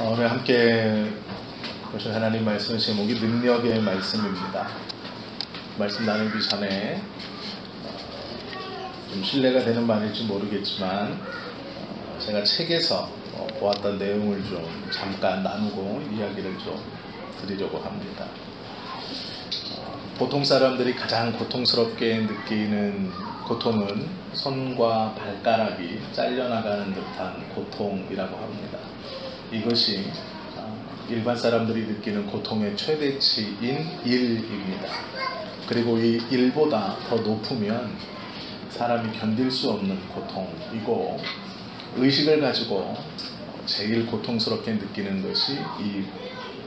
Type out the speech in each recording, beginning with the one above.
오늘 함께 보실 하나님 말씀의 제목이 능력의 말씀입니다. 말씀 나누기 전에 좀 신뢰가 되는 말일지 모르겠지만 제가 책에서 보았던 내용을 좀 잠깐 나누고 이야기를 좀 드리려고 합니다. 보통 사람들이 가장 고통스럽게 느끼는 고통은 손과 발가락이 잘려나가는 듯한 고통이라고 합니다. 이것이 일반 사람들이 느끼는 고통의 최대치인 일입니다. 그리고 이 일보다 더 높으면 사람이 견딜 수 없는 고통이고, 의식을 가지고 제일 고통스럽게 느끼는 것이 이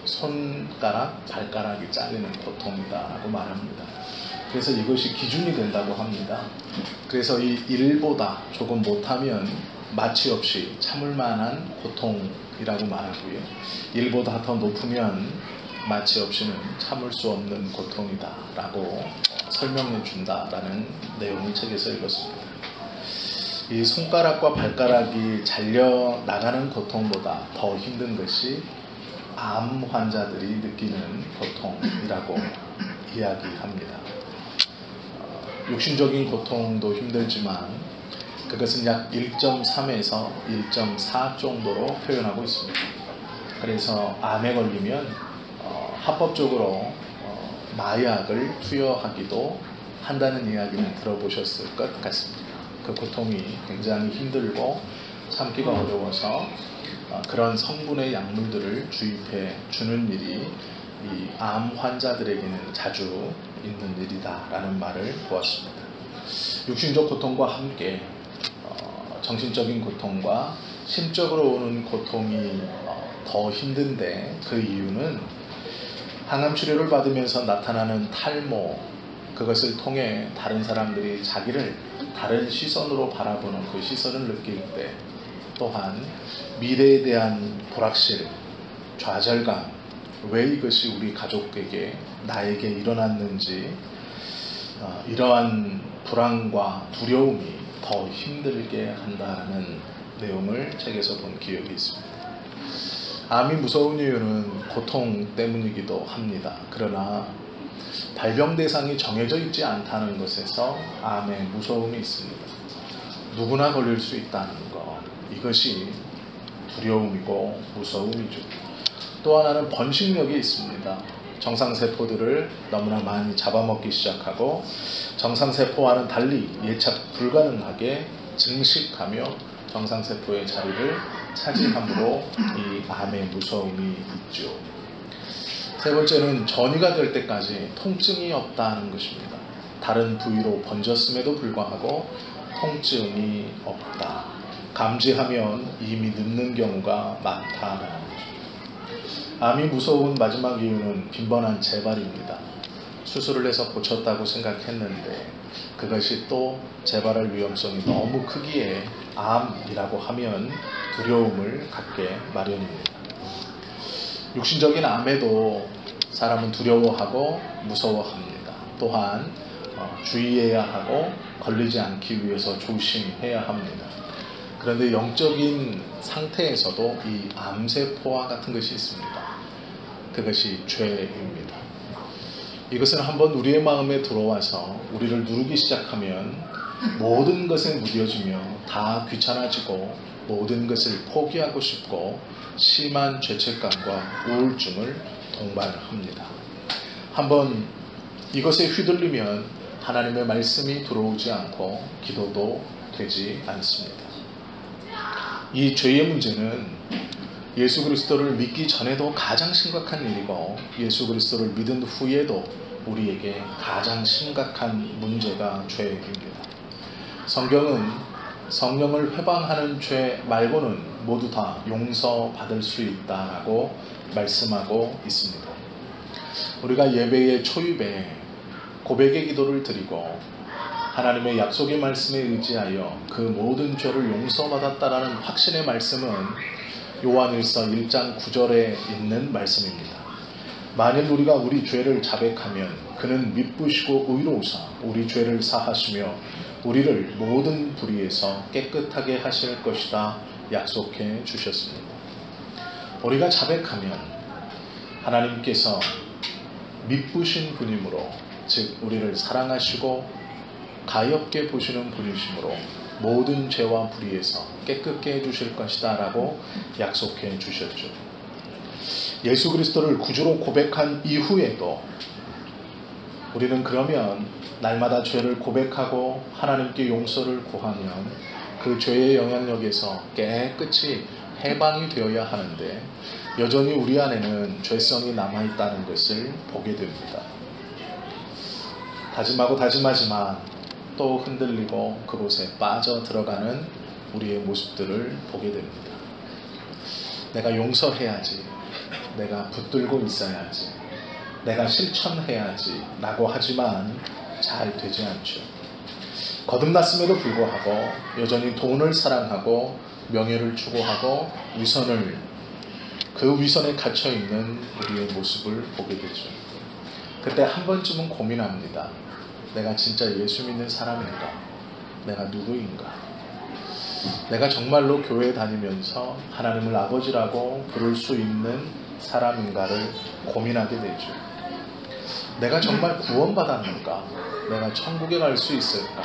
손가락, 발가락이 잘리는 고통이다라고 말합니다. 그래서 이것이 기준이 된다고 합니다. 그래서 이 일보다 조금 못하면 마취 없이 참을 만한 고통이라고 말하고요. 일보다 더 높으면 마취 없이는 참을 수 없는 고통이다 라고 설명해 준다라는 내용을 책에서 읽었습니다. 이 손가락과 발가락이 잘려 나가는 고통보다 더 힘든 것이 암 환자들이 느끼는 고통이라고 이야기합니다. 육신적인 고통도 힘들지만 그것은 약 1.3에서 1.4 정도로 표현하고 있습니다. 그래서 암에 걸리면 합법적으로 마약을 투여하기도 한다는 이야기는 들어보셨을 것 같습니다. 그 고통이 굉장히 힘들고 참기가 어려워서 그런 성분의 약물들을 주입해 주는 일이 이 암 환자들에게는 자주 있는 일이다라는 말을 보았습니다. 육신적 고통과 함께 정신적인 고통과 심적으로 오는 고통이 더 힘든데, 그 이유는 항암 치료를 받으면서 나타나는 탈모, 그것을 통해 다른 사람들이 자기를 다른 시선으로 바라보는 그 시선을 느낄 때, 또한 미래에 대한 불확실, 좌절감, 왜 이것이 우리 가족에게, 나에게 일어났는지, 이러한 불안과 두려움이 더 힘들게 한다는 내용을 책에서 본 기억이 있습니다. 암이 무서운 이유는 고통 때문이기도 합니다. 그러나 발병 대상이 정해져 있지 않다는 것에서 암의 무서움이 있습니다. 누구나 걸릴 수 있다는 것, 이것이 두려움이고 무서움이죠. 또 하나는 번식력이 있습니다. 정상세포들을 너무나 많이 잡아먹기 시작하고 정상세포와는 달리 예측 불가능하게 증식하며 정상세포의 자리를 차지함으로 이 암의 무서움이 있죠. 세 번째는 전이가 될 때까지 통증이 없다는 것입니다. 다른 부위로 번졌음에도 불구하고 통증이 없다. 감지하면 이미 늦는 경우가 많다는 것입니다. 암이 무서운 마지막 이유는 빈번한 재발입니다. 수술을 해서 고쳤다고 생각했는데 그것이 또 재발할 위험성이 너무 크기에 암이라고 하면 두려움을 갖게 마련입니다. 육신적인 암에도 사람은 두려워하고 무서워합니다. 또한 주의해야 하고 걸리지 않기 위해서 조심해야 합니다. 그런데 영적인 상태에서도 이 암세포와 같은 것이 있습니다. 그것이 죄입니다. 이것은 한번 우리의 마음에 들어와서 우리를 누르기 시작하면 모든 것에 무뎌지며 다 귀찮아지고 모든 것을 포기하고 싶고 심한 죄책감과 우울증을 동반합니다. 한번 이것에 휘둘리면 하나님의 말씀이 들어오지 않고 기도도 되지 않습니다. 이 죄의 문제는 예수 그리스도를 믿기 전에도 가장 심각한 일이고 예수 그리스도를 믿은 후에도 우리에게 가장 심각한 문제가 죄입니다. 성경은 성령을 회방하는 죄 말고는 모두 다 용서받을 수 있다라고 말씀하고 있습니다. 우리가 예배의 초입에 고백의 기도를 드리고 하나님의 약속의 말씀에 의지하여 그 모든 죄를 용서받았다라는 확신의 말씀은 요한일서 1장 9절에 있는 말씀입니다. 만일 우리가 우리 죄를 자백하면 그는 미쁘시고 의로우사 우리 죄를 사하시며 우리를 모든 불의에서 깨끗하게 하실 것이다 약속해 주셨습니다. 우리가 자백하면 하나님께서 미쁘신 분이므로, 즉 우리를 사랑하시고 가엾게 보시는 분이시므로 모든 죄와 불의에서 깨끗게 해주실 것이다 라고 약속해 주셨죠. 예수 그리스도를 구주로 고백한 이후에도 우리는 그러면 날마다 죄를 고백하고 하나님께 용서를 구하면 그 죄의 영향력에서 깨끗이 해방이 되어야 하는데, 여전히 우리 안에는 죄성이 남아있다는 것을 보게 됩니다. 다짐하고 다짐하지만 또 흔들리고 그곳에 빠져 들어가는 우리의 모습들을 보게 됩니다. 내가 용서해야지, 내가 붙들고 있어야지, 내가 실천해야지 라고 하지만 잘 되지 않죠. 거듭났음에도 불구하고 여전히 돈을 사랑하고 명예를 추구하고 그 위선에 갇혀있는 우리의 모습을 보게 되죠. 그때 한 번쯤은 고민합니다. 내가 진짜 예수 믿는 사람인가? 내가 누구인가? 내가 정말로 교회에 다니면서 하나님을 아버지라고 부를 수 있는 사람인가를 고민하게 되죠. 내가 정말 구원받았는가? 내가 천국에 갈 수 있을까?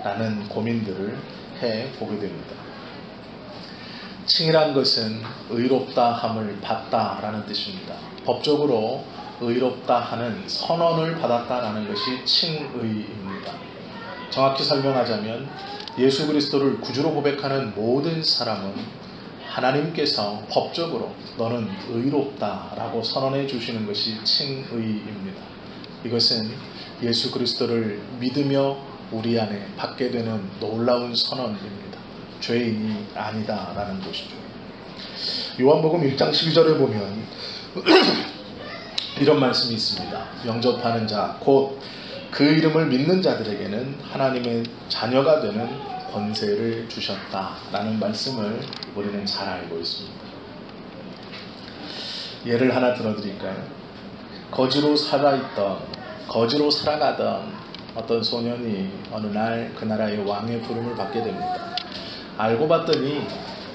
라는 고민들을 해보게 됩니다. 칭이란 것은 의롭다 함을 받다 라는 뜻입니다. 법적으로 의롭다 하는 선언을 받았다라는 것이 칭의입니다. 정확히 설명하자면 예수 그리스도를 구주로 고백하는 모든 사람은 하나님께서 법적으로 너는 의롭다라고 선언해 주시는 것이 칭의입니다. 이것은 예수 그리스도를 믿으며 우리 안에 받게 되는 놀라운 선언입니다. 죄인이 아니다라는 것이죠. 요한복음 1장 12절에 보면 이런 말씀이 있습니다. 영접하는 자, 곧 그 이름을 믿는 자들에게는 하나님의 자녀가 되는 권세를 주셨다라는 말씀을 우리는 잘 알고 있습니다. 예를 하나 들어드릴까요? 거지로 살아가던 어떤 소년이 어느 날 그 나라의 왕의 부름을 받게 됩니다. 알고 봤더니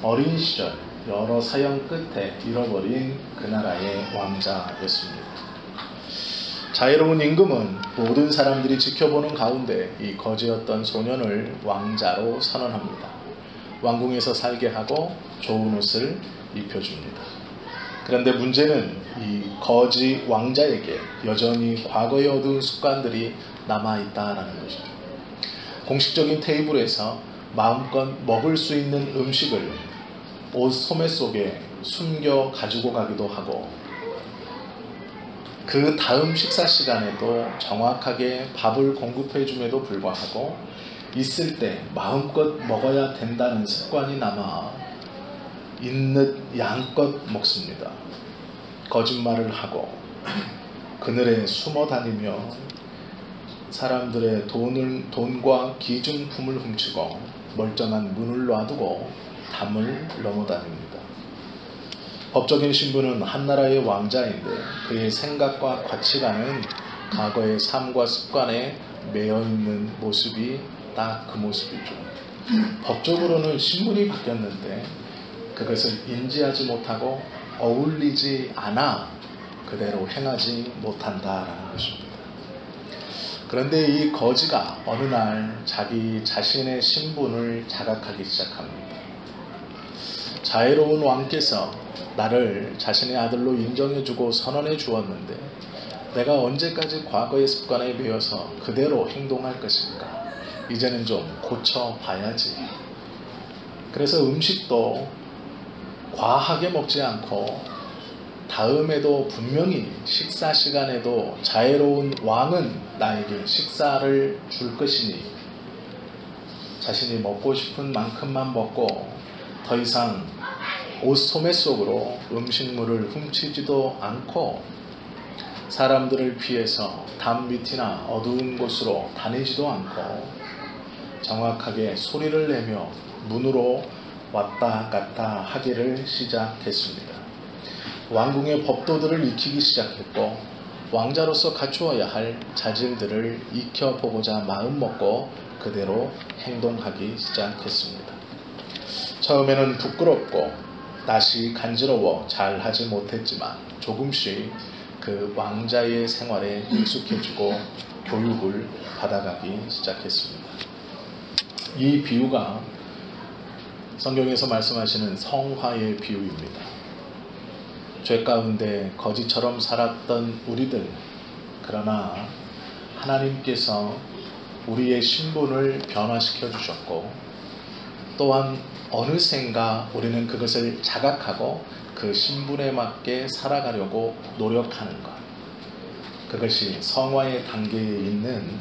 어린 시절 여러 사형 끝에 잃어버린 그 나라의 왕자였습니다. 자애로운 임금은 모든 사람들이 지켜보는 가운데 이 거지였던 소년을 왕자로 선언합니다. 왕궁에서 살게 하고 좋은 옷을 입혀줍니다. 그런데 문제는 이 거지 왕자에게 여전히 과거의 어두운 습관들이 남아있다는 것이죠. 공식적인 테이블에서 마음껏 먹을 수 있는 음식을 옷 소매 속에 숨겨 가지고 가기도 하고, 그 다음 식사 시간에도 정확하게 밥을 공급해 줌에도 불구하고 있을 때 마음껏 먹어야 된다는 습관이 남아 있는 양껏 먹습니다. 거짓말을 하고 그늘에 숨어 다니며 사람들의 돈과 기증품을 훔치고 멀쩡한 문을 놔두고 담을 넘어다닙니다. 법적인 신분은 한 나라의 왕자인데 그의 생각과 가치관은 과거의 삶과 습관에 매여있는 모습이 딱 그 모습이죠. 법적으로는 신분이 바뀌었는데 그것을 인지하지 못하고 어울리지 않아 그대로 행하지 못한다라는 것입니다. 그런데 이 거지가 어느 날 자기 자신의 신분을 자각하기 시작합니다. 자애로운 왕께서 나를 자신의 아들로 인정해주고 선언해 주었는데 내가 언제까지 과거의 습관에 매여서 그대로 행동할 것인가? 이제는 좀 고쳐봐야지. 그래서 음식도 과하게 먹지 않고 다음에도 분명히 식사 시간에도 자애로운 왕은 나에게 식사를 줄 것이니 자신이 먹고 싶은 만큼만 먹고 더 이상 옷 소매 속으로 음식물을 훔치지도 않고 사람들을 피해서 담 밑이나 어두운 곳으로 다니지도 않고 정확하게 소리를 내며 문으로 왔다 갔다 하기를 시작했습니다. 왕궁의 법도들을 익히기 시작했고 왕자로서 갖추어야 할 자질들을 익혀보고자 마음먹고 그대로 행동하기 시작했습니다. 처음에는 부끄럽고 낯이 간지러워 잘 하지 못했지만 조금씩 그 왕자의 생활에 익숙해지고 교육을 받아가기 시작했습니다. 이 비유가 성경에서 말씀하시는 성화의 비유입니다. 죄 가운데 거지처럼 살았던 우리들, 그러나 하나님께서 우리의 신분을 변화시켜 주셨고, 또한 어느샌가 우리는 그것을 자각하고 그 신분에 맞게 살아가려고 노력하는 것, 그것이 성화의 단계에 있는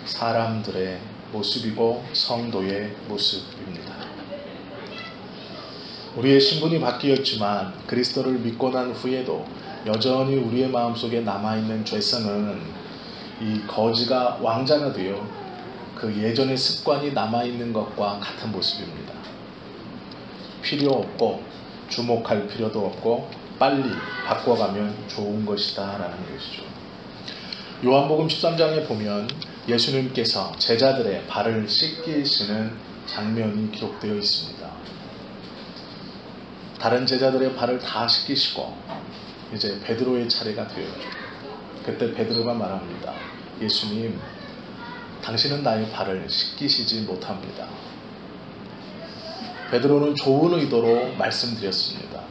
사람들의 모습이고 성도의 모습입니다. 우리의 신분이 바뀌었지만 그리스도를 믿고 난 후에도 여전히 우리의 마음속에 남아있는 죄성은 이 거지가 왕자가 되어 그 예전의 습관이 남아있는 것과 같은 모습입니다. 필요 없고 주목할 필요도 없고 빨리 바꿔가면 좋은 것이다 라는 것이죠. 요한복음 13장에 보면 예수님께서 제자들의 발을 씻기시는 장면이 기록되어 있습니다. 다른 제자들의 발을 다 씻기시고 이제 베드로의 차례가 되었죠. 그때 베드로가 말합니다. 예수님, 당신은 나의 발을 씻기시지 못합니다. 베드로는 좋은 의도로 말씀드렸습니다.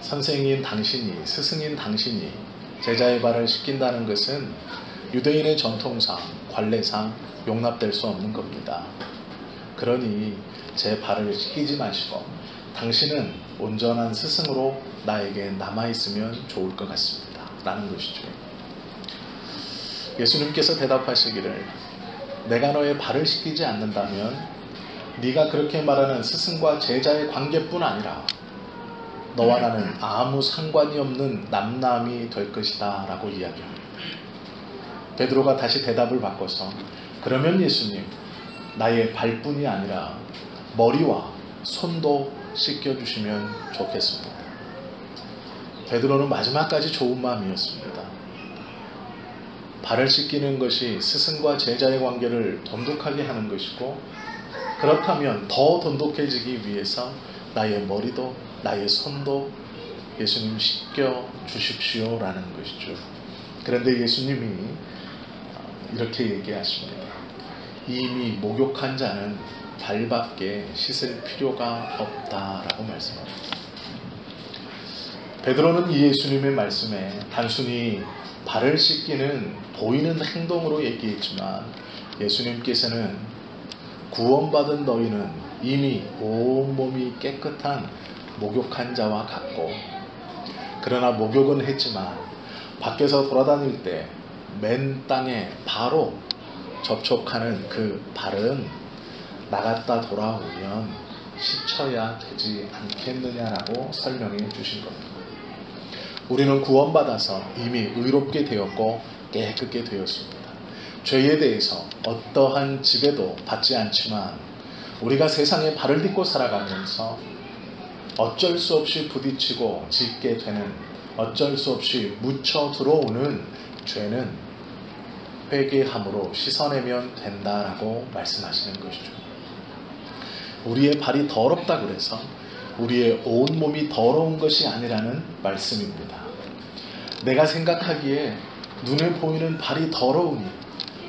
선생인 당신이, 스승인 당신이 제자의 발을 씻긴다는 것은 유대인의 전통상, 관례상 용납될 수 없는 겁니다. 그러니 제 발을 씻기지 마시고 당신은 온전한 스승으로 나에게 남아있으면 좋을 것 같습니다. 라는 것이죠. 예수님께서 대답하시기를, 내가 너의 발을 씻기지 않는다면 네가 그렇게 말하는 스승과 제자의 관계뿐 아니라 너와 나는 아무 상관이 없는 남남이 될 것이다 라고 이야기합니다. 베드로가 다시 대답을 바꿔서, 그러면 예수님, 나의 발뿐이 아니라 머리와 손도 씻겨주시면 좋겠습니다. 베드로는 마지막까지 좋은 마음이었습니다. 발을 씻기는 것이 스승과 제자의 관계를 돈독하게 하는 것이고, 그렇다면 더 돈독해지기 위해서 나의 머리도 나의 손도 예수님 씻겨 주십시오 라는 것이죠. 그런데 예수님이 이렇게 얘기하십니다. 이미 목욕한 자는 발밖에 씻을 필요가 없다라고 말씀합니다. 베드로는 이 예수님의 말씀에 단순히 발을 씻기는 보이는 행동으로 얘기했지만, 예수님께서는 구원받은 너희는 이미 온몸이 깨끗한 목욕한 자와 같고, 그러나 목욕은 했지만 밖에서 돌아다닐 때 맨 땅에 바로 접촉하는 그 발은 나갔다 돌아오면 씻어야 되지 않겠느냐라고 설명해 주신 겁니다. 우리는 구원받아서 이미 의롭게 되었고 깨끗게 되었습니다. 죄에 대해서 어떠한 지배도 받지 않지만 우리가 세상에 발을 딛고 살아가면서 어쩔 수 없이 부딪히고 짖게 되는, 어쩔 수 없이 묻혀 들어오는 죄는 회개함으로 씻어내면 된다라고 말씀하시는 것이죠. 우리의 발이 더럽다 그래서 우리의 온몸이 더러운 것이 아니라는 말씀입니다. 내가 생각하기에 눈에 보이는 발이 더러우니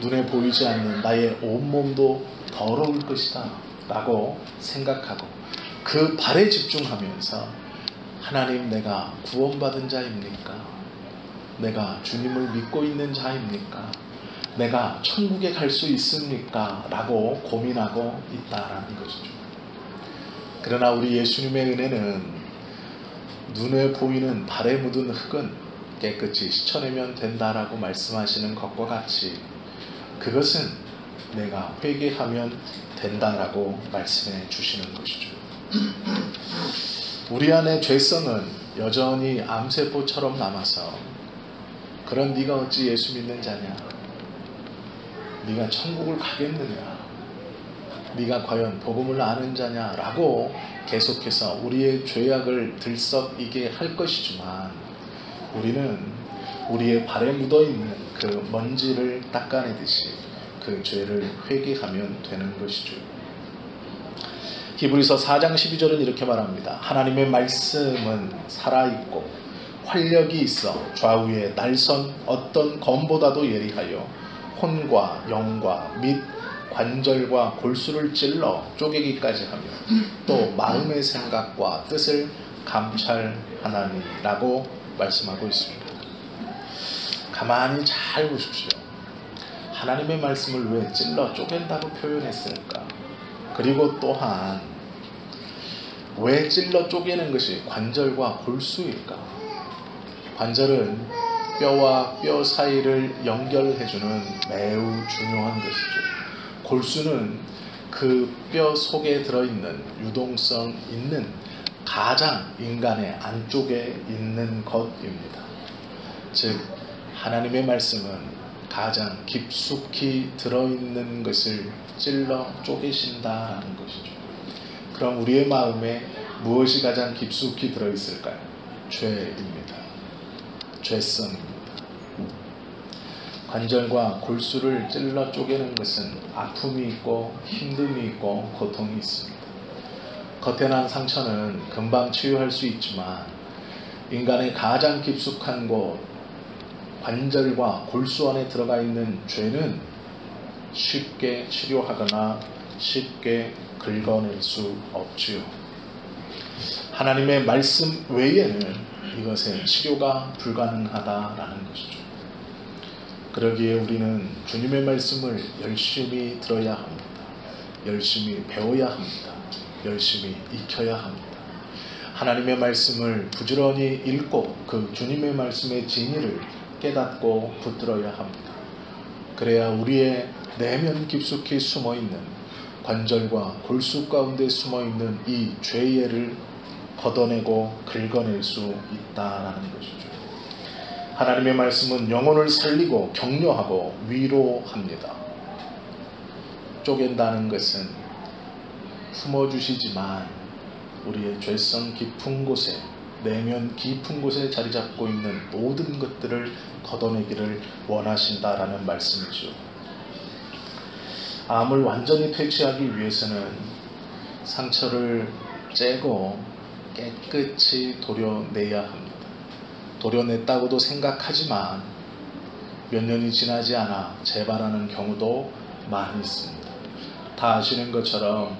눈에 보이지 않는 나의 온몸도 더러울 것이다 라고 생각하고 그 발에 집중하면서, 하나님, 내가 구원받은 자입니까? 내가 주님을 믿고 있는 자입니까? 내가 천국에 갈 수 있습니까? 라고 고민하고 있다라는 것이죠. 그러나 우리 예수님의 은혜는 눈에 보이는 발에 묻은 흙은 깨끗이 씻어내면 된다라고 말씀하시는 것과 같이 그것은 내가 회개하면 된다라고 말씀해 주시는 것이죠. 우리 안에 죄성은 여전히 암세포처럼 남아서, 그런 네가 어찌 예수 믿는 자냐? 네가 천국을 가겠느냐? 네가 과연 복음을 아는 자냐? 라고 계속해서 우리의 죄악을 들썩이게 할 것이지만, 우리는 우리의 발에 묻어있는 그 먼지를 닦아내듯이 그 죄를 회개하면 되는 것이죠. 히브리서 4장 12절은 이렇게 말합니다. 하나님의 말씀은 살아있고 활력이 있어 좌우에 날선 어떤 검보다도 예리하여 혼과 영과 및 관절과 골수를 찔러 쪼개기까지 하며 또 마음의 생각과 뜻을 감찰하나니라고 말씀하고 있습니다. 가만히 잘 보십시오. 하나님의 말씀을 왜 찔러 쪼갠다고 표현했을까? 그리고 또한 왜 찔러 쪼개는 것이 관절과 골수일까? 관절은 뼈와 뼈 사이를 연결해주는 매우 중요한 것이죠. 골수는 그 뼈 속에 들어있는 유동성 있는 가장 인간의 안쪽에 있는 것입니다. 즉 하나님의 말씀은 가장 깊숙이 들어있는 것을 찔러 쪼개신다라는 것이죠. 그럼 우리의 마음에 무엇이 가장 깊숙이 들어있을까요? 죄입니다. 죄성입니다. 관절과 골수를 찔러 쪼개는 것은 아픔이 있고 힘듦이 있고 고통이 있습니다. 겉에 난 상처는 금방 치유할 수 있지만 인간의 가장 깊숙한 곳 관절과 골수 안에 들어가 있는 죄는 쉽게 치료하거나 쉽게 긁어낼 수 없지요. 하나님의 말씀 외에는 이것의 치료가 불가능하다라는 것이죠. 그러기에 우리는 주님의 말씀을 열심히 들어야 합니다. 열심히 배워야 합니다. 열심히 익혀야 합니다. 하나님의 말씀을 부지런히 읽고 그 주님의 말씀의 진리를 깨닫고 붙들어야 합니다. 그래야 우리의 내면 깊숙이 숨어있는 관절과 골수 가운데 숨어있는 이 죄의를 걷어내고 긁어낼 수 있다라는 것이죠. 하나님의 말씀은 영혼을 살리고 격려하고 위로합니다. 쪼갠다는 것은 품어주시지만 우리의 죄성 깊은 곳에 내면 깊은 곳에 자리 잡고 있는 모든 것들을 걷어내기를 원하신다라는 말씀이죠. 암을 완전히 퇴치하기 위해서는 상처를 째고 깨끗이 도려내야 합니다. 도려냈다고도 생각하지만 몇 년이 지나지 않아 재발하는 경우도 많이 있습니다. 다 아시는 것처럼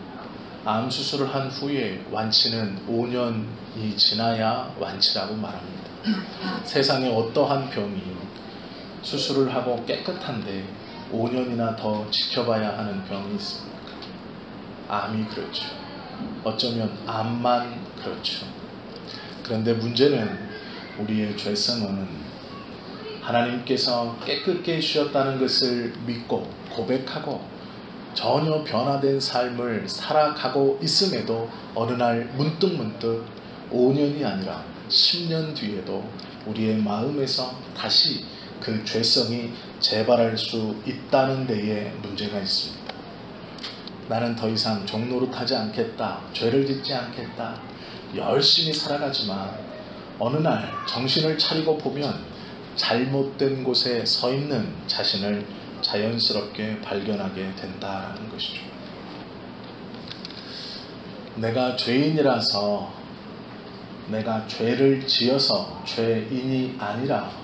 암 수술을 한 후에 완치는 5년이 지나야 완치라고 말합니다. 세상에 어떠한 병이 수술을 하고 깨끗한데 5년이나 더 지켜봐야 하는 병이 있습니까? 암이 그렇죠. 어쩌면 암만 그렇죠. 그런데 문제는 우리의 죄성은 하나님께서 깨끗게 해주셨다는 것을 믿고 고백하고 전혀 변화된 삶을 살아가고 있음에도 어느 날 문득문득 5년이 아니라 10년 뒤에도 우리의 마음에서 다시 그 죄성이 재발할 수 있다는 데에 문제가 있습니다. 나는 더 이상 종노릇하지 않겠다, 죄를 짓지 않겠다, 열심히 살아가지만 어느 날 정신을 차리고 보면 잘못된 곳에 서 있는 자신을 자연스럽게 발견하게 된다는 것이죠. 내가 죄인이라서, 내가 죄를 지어서 죄인이 아니라,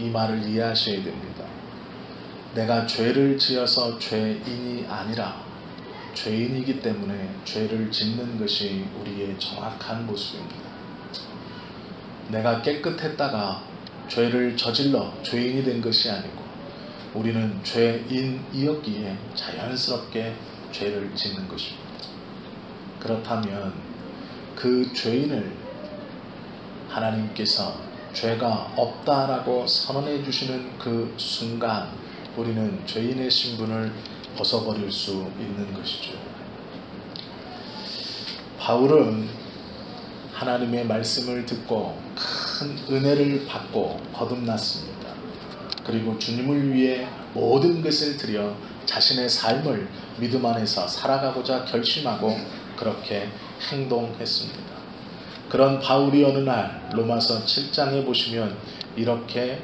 이 말을 이해하셔야 됩니다. 내가 죄를 지어서 죄인이 아니라 죄인이기 때문에 죄를 짓는 것이 우리의 정확한 모습입니다. 내가 깨끗했다가 죄를 저질러 죄인이 된 것이 아니고 우리는 죄인이었기에 자연스럽게 죄를 짓는 것입니다. 그렇다면 그 죄인을 하나님께서 죄가 없다라고 선언해 주시는 그 순간 우리는 죄인의 신분을 벗어버릴 수 있는 것이죠. 바울은 하나님의 말씀을 듣고 큰 은혜를 받고 거듭났습니다. 그리고 주님을 위해 모든 것을 드려 자신의 삶을 믿음 안에서 살아가고자 결심하고 그렇게 행동했습니다. 그런 바울이 어느 날 로마서 7장에 보시면 이렇게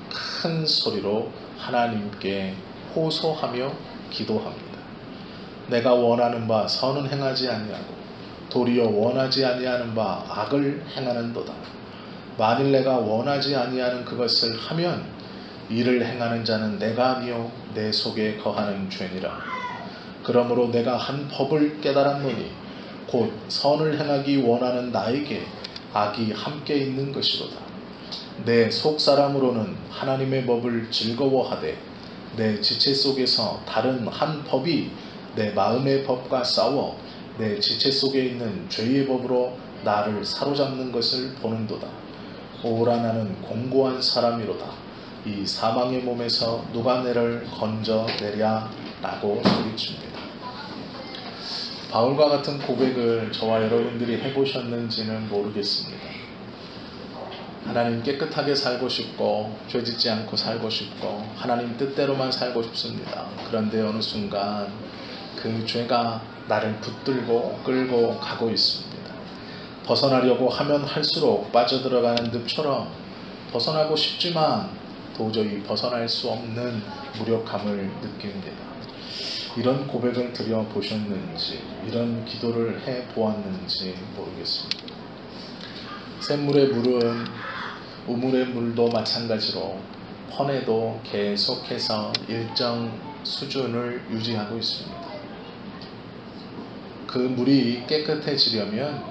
큰 소리로 하나님께 호소하며 기도합니다. 내가 원하는 바 선은 행하지 아니하고 도리어 원하지 아니하는 바 악을 행하는도다. 만일 내가 원하지 아니하는 그것을 하면 이를 행하는 자는 내가 아니요 내 속에 거하는 죄니라. 그러므로 내가 한 법을 깨달았노니 곧 선을 행하기 원하는 나에게 악이 함께 있는 것이로다. 내 속사람으로는 하나님의 법을 즐거워하되 내 지체 속에서 다른 한 법이 내 마음의 법과 싸워 내 지체 속에 있는 죄의 법으로 나를 사로잡는 것을 보는도다. 오라 나는 공고한 사람이로다. 이 사망의 몸에서 누가 내를 건져내랴 라고 소리칩니다. 바울과 같은 고백을 저와 여러분들이 해보셨는지는 모르겠습니다. 하나님 깨끗하게 살고 싶고 죄짓지 않고 살고 싶고 하나님 뜻대로만 살고 싶습니다. 그런데 어느 순간 그 죄가 나를 붙들고 끌고 가고 있습니다. 벗어나려고 하면 할수록 빠져들어가는 늪처럼 벗어나고 싶지만 도저히 벗어날 수 없는 무력함을 느낍니다. 이런 고백을 드려보셨는지, 이런 기도를 해보았는지 모르겠습니다. 샘물의 물은 우물의 물도 마찬가지로 펀에도 계속해서 일정 수준을 유지하고 있습니다. 그 물이 깨끗해지려면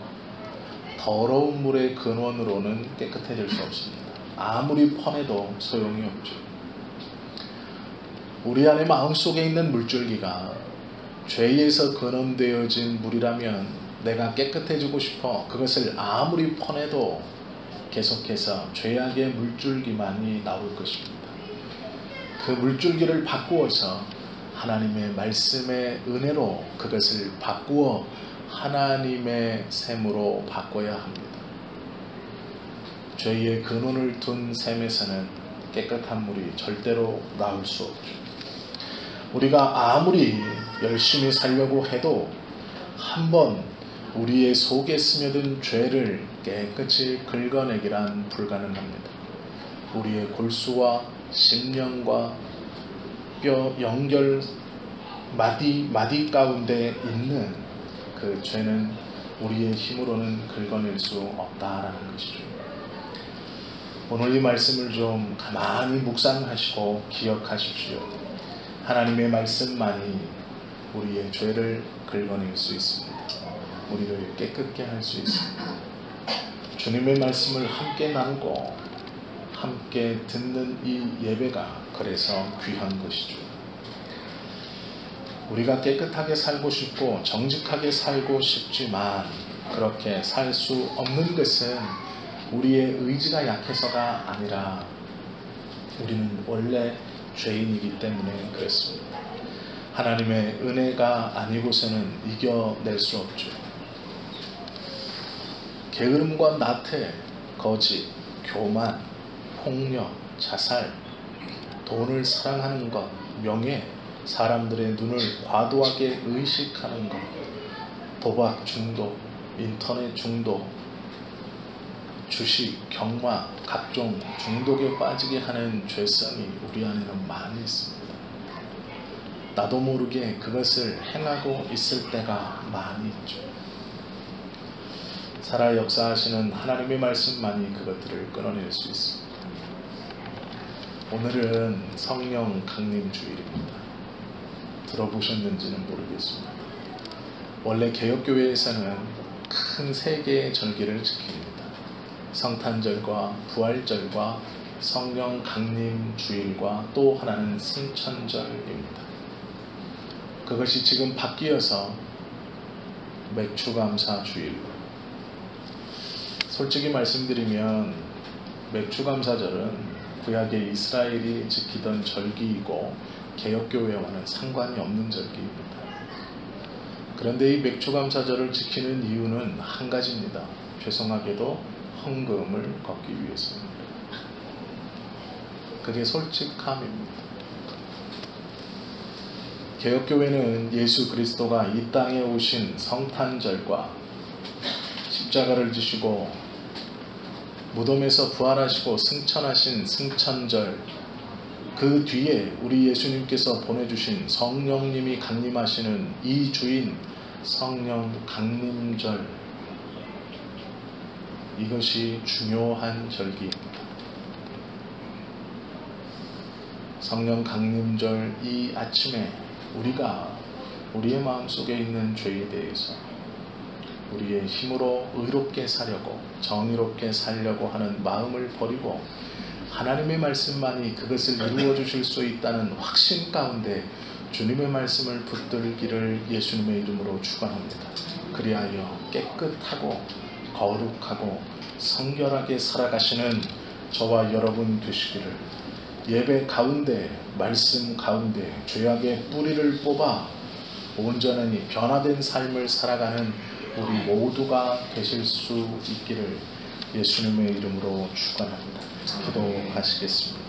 더러운 물의 근원으로는 깨끗해질 수 없습니다. 아무리 펀해도 소용이 없죠. 우리 안에 마음속에 있는 물줄기가 죄에서 근원되어진 물이라면 내가 깨끗해지고 싶어 그것을 아무리 퍼내도 계속해서 죄악의 물줄기만이 나올 것입니다. 그 물줄기를 바꾸어서 하나님의 말씀의 은혜로 그것을 바꾸어 하나님의 샘으로 바꿔야 합니다. 죄의 근원을 둔 샘에서는 깨끗한 물이 절대로 나올 수 없죠. 우리가 아무리 열심히 살려고 해도 한번 우리의 속에 스며든 죄를 깨끗이 긁어내기란 불가능합니다. 우리의 골수와 심령과 뼈 연결 마디 가운데 있는 그 죄는 우리의 힘으로는 긁어낼 수 없다라는 것이죠. 오늘 이 말씀을 좀 가만히 묵상하시고 기억하십시오. 하나님의 말씀만이 우리의 죄를 긁어낼 수 있습니다. 우리를 깨끗게 할 수 있습니다. 주님의 말씀을 함께 나누고 함께 듣는 이 예배가 그래서 귀한 것이죠. 우리가 깨끗하게 살고 싶고 정직하게 살고 싶지만 그렇게 살 수 없는 것은 우리의 의지가 약해서가 아니라 우리는 원래 죄인이기 때문에 그렇습니다. 하나님의 은혜가 아니고서는 이겨낼 수 없죠. 게으름과 나태, 거짓, 교만, 폭력, 자살, 돈을 사랑하는 것, 명예, 사람들의 눈을 과도하게 의식하는 것, 도박 중독, 인터넷 중독, 주식, 경마, 각종 중독에 빠지게 하는 죄성이 우리 안에는 많이 있습니다. 나도 모르게 그것을 행하고 있을 때가 많이 있죠. 살아 역사하시는 하나님의 말씀만이 그것들을 끊어낼 수 있습니다. 오늘은 성령 강림 주일입니다. 들어보셨는지는 모르겠습니다. 원래 개혁교회에서는 큰 세 개의 절기를 지킵니다. 성탄절과 부활절과 성령 강림 주일과 또 하나는 승천절입니다. 그것이 지금 바뀌어서 맥추감사 주일. 솔직히 말씀드리면 맥추감사절은 구약의 이스라엘이 지키던 절기이고 개혁교회와는 상관이 없는 절기입니다. 그런데 이 맥추감사절을 지키는 이유는 한 가지입니다. 죄송하게도 헌금을 걷기 위해서입니다. 그게 솔직함입니다. 개혁교회는 예수 그리스도가 이 땅에 오신 성탄절과 십자가를 지시고 무덤에서 부활하시고 승천하신 승천절, 그 뒤에 우리 예수님께서 보내주신 성령님이 강림하시는 이 주인 성령 강림절, 이것이 중요한 절기입니다. 성령 강림절 이 아침에 우리가 우리의 마음속에 있는 죄에 대해서 우리의 힘으로 의롭게 사려고 정의롭게 살려고 하는 마음을 버리고 하나님의 말씀만이 그것을 이루어 주실 수 있다는 확신 가운데 주님의 말씀을 붙들기를 예수님의 이름으로 축원합니다. 그리하여 깨끗하고 거룩하고 성결하게 살아가시는 저와 여러분 되시기를, 예배 가운데 말씀 가운데 죄악의 뿌리를 뽑아 온전히 변화된 삶을 살아가는 우리 모두가 되실 수 있기를 예수님의 이름으로 축원합니다. 기도하시겠습니다.